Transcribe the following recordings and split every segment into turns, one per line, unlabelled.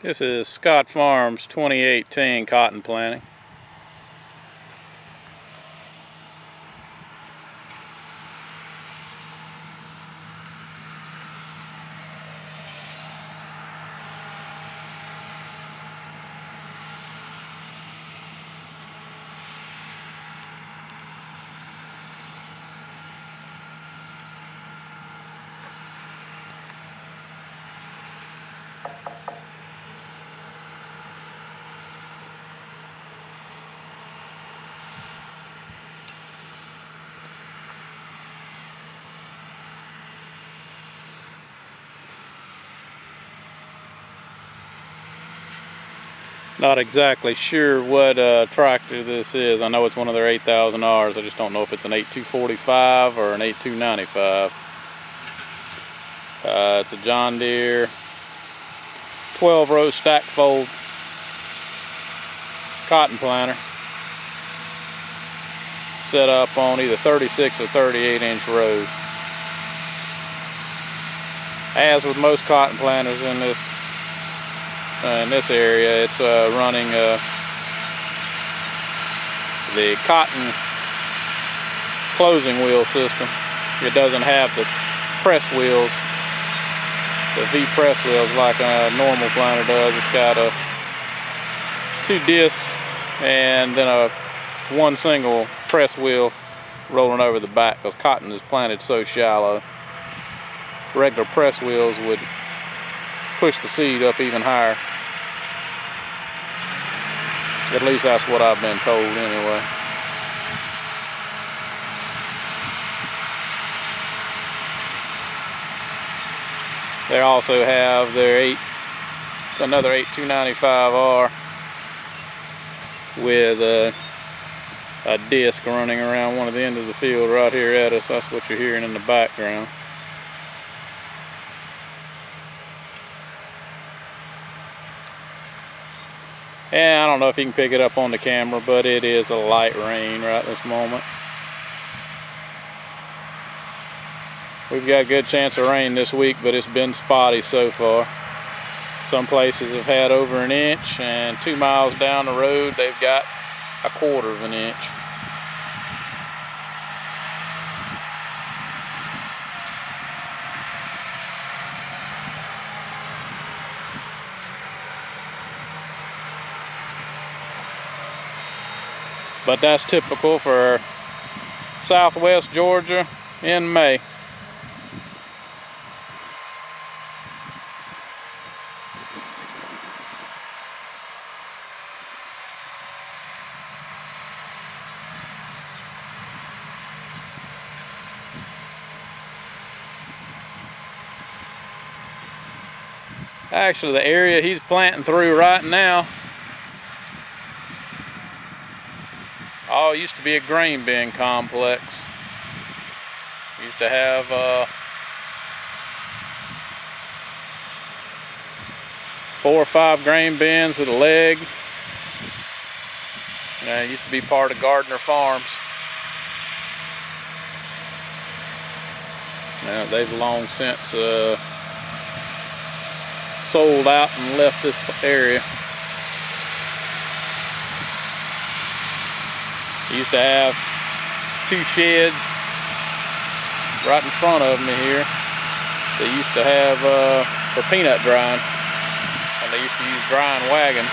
This is Scott Farms 2018 cotton planting. Not exactly sure what tractor this is. I know it's one of their 8000Rs. I just don't know if it's an 8245 or an 8295. It's a John Deere 12-row stack fold cotton planter set up on either 36 or 38-inch rows. As with most cotton planters in this area, it's running the cotton closing wheel system. It doesn't have the press wheels, the V press wheels like a normal planter does. It's got two discs and then one single press wheel rolling over the back, because cotton is planted so shallow. Regular press wheels would push the seed up even higher. At least that's what I've been told anyway. They also have their another 8295R with a disc running around one of the ends of the field right here at us. That's what you're hearing in the background. And I don't know if you can pick it up on the camera, but it is a light rain right this moment. We've got a good chance of rain this week, but it's been spotty so far. Some places have had over an inch, and 2 miles down the road they've got 1/4 of an inch. But that's typical for southwest Georgia in May. Actually, the area he's planting through right now it used to be a grain bin complex. Used to have 4 or 5 grain bins with a leg. It used to be part of Gardner Farms. Now they've long since sold out and left this area. Used to have 2 sheds right in front of me here. They used to have for peanut drying, and they used to use drying wagons.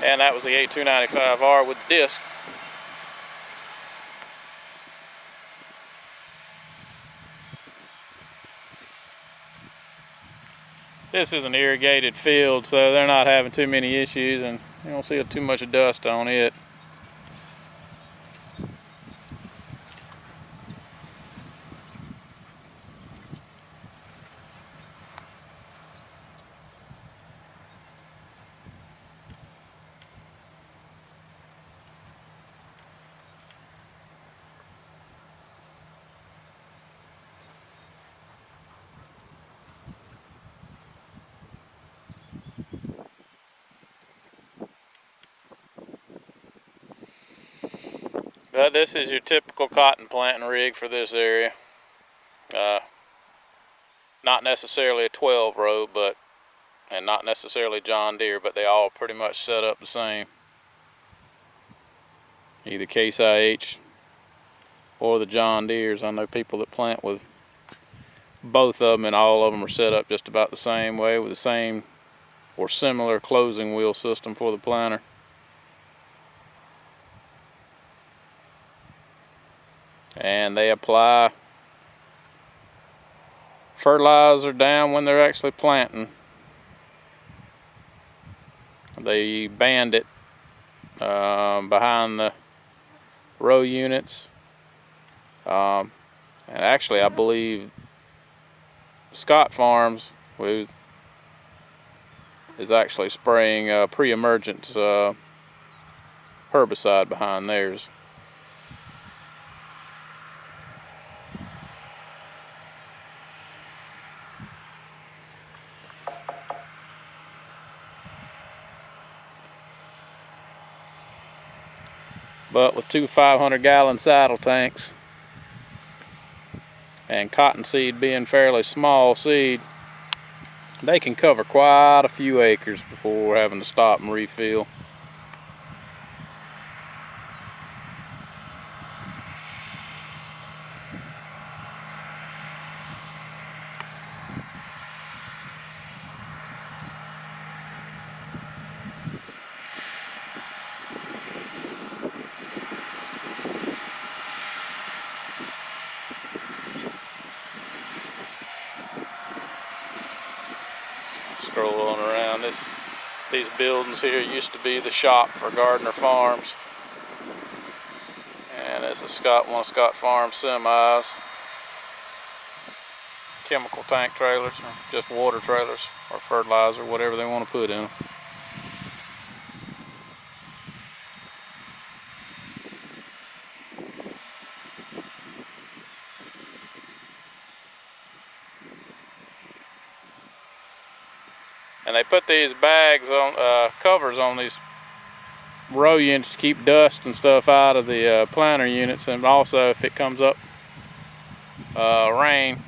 And that was the 8295R with disc. This is an irrigated field, so they're not having too many issues, and you don't see too much dust on it. This is your typical cotton planting rig for this area. Not necessarily a 12 row, and not necessarily John Deere, but they all pretty much set up the same. Either Case IH or the John Deeres. I know people that plant with both of them, and all of them are set up just about the same way with the same or similar closing wheel system for the planter. And they apply fertilizer down when they're actually planting. They band it behind the row units. And actually, I believe Scott Farms is actually spraying pre-emergent herbicide behind theirs. But with two 500-gallon saddle tanks and cottonseed being fairly small seed, they can cover quite a few acres before having to stop and refill. Scroll on around these buildings here used to be the shop for Gardner Farms, and this is one of Scott Farms semis, chemical tank trailers, or just water trailers or fertilizer, whatever they want to put in them. And they put these bags on, covers on these row units to keep dust and stuff out of the planter units, and also if it comes up rain,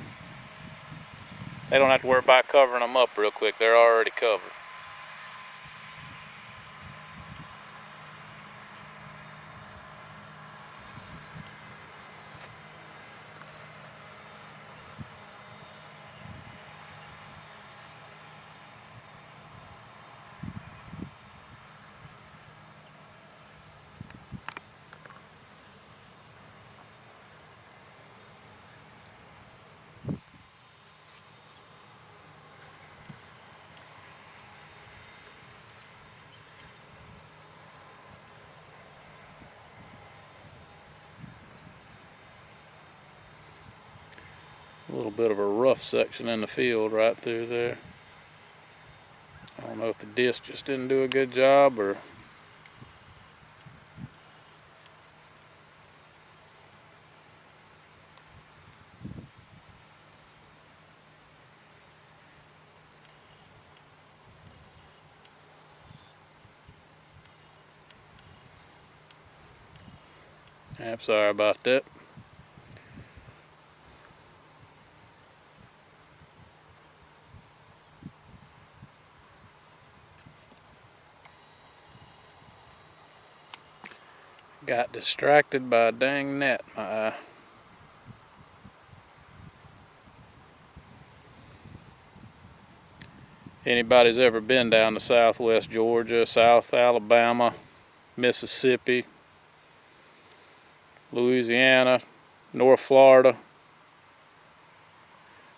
they don't have to worry about covering them up real quick. They're already covered. A little bit of a rough section in the field right through there. I don't know if the disc just didn't do a good job or I'm sorry about that. Got distracted by a dang net in my eye. Anybody's ever been down to southwest Georgia, South Alabama, Mississippi, Louisiana, North Florida,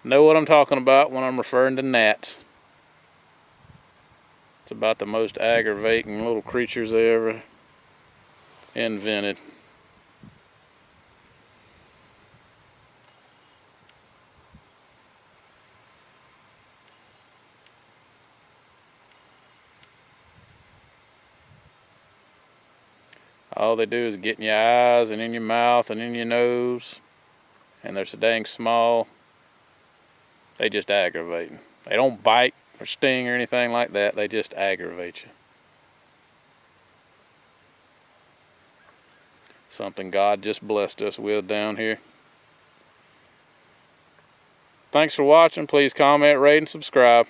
know what I'm talking about when I'm referring to gnats. It's about the most aggravating little creatures they ever invented. All they do is get in your eyes and in your mouth and in your nose, and they're so dang small, they just aggravate you. They don't bite or sting or anything like that, they just aggravate you. Something God just blessed us with down here. Thanks for watching. Please comment, rate, and subscribe.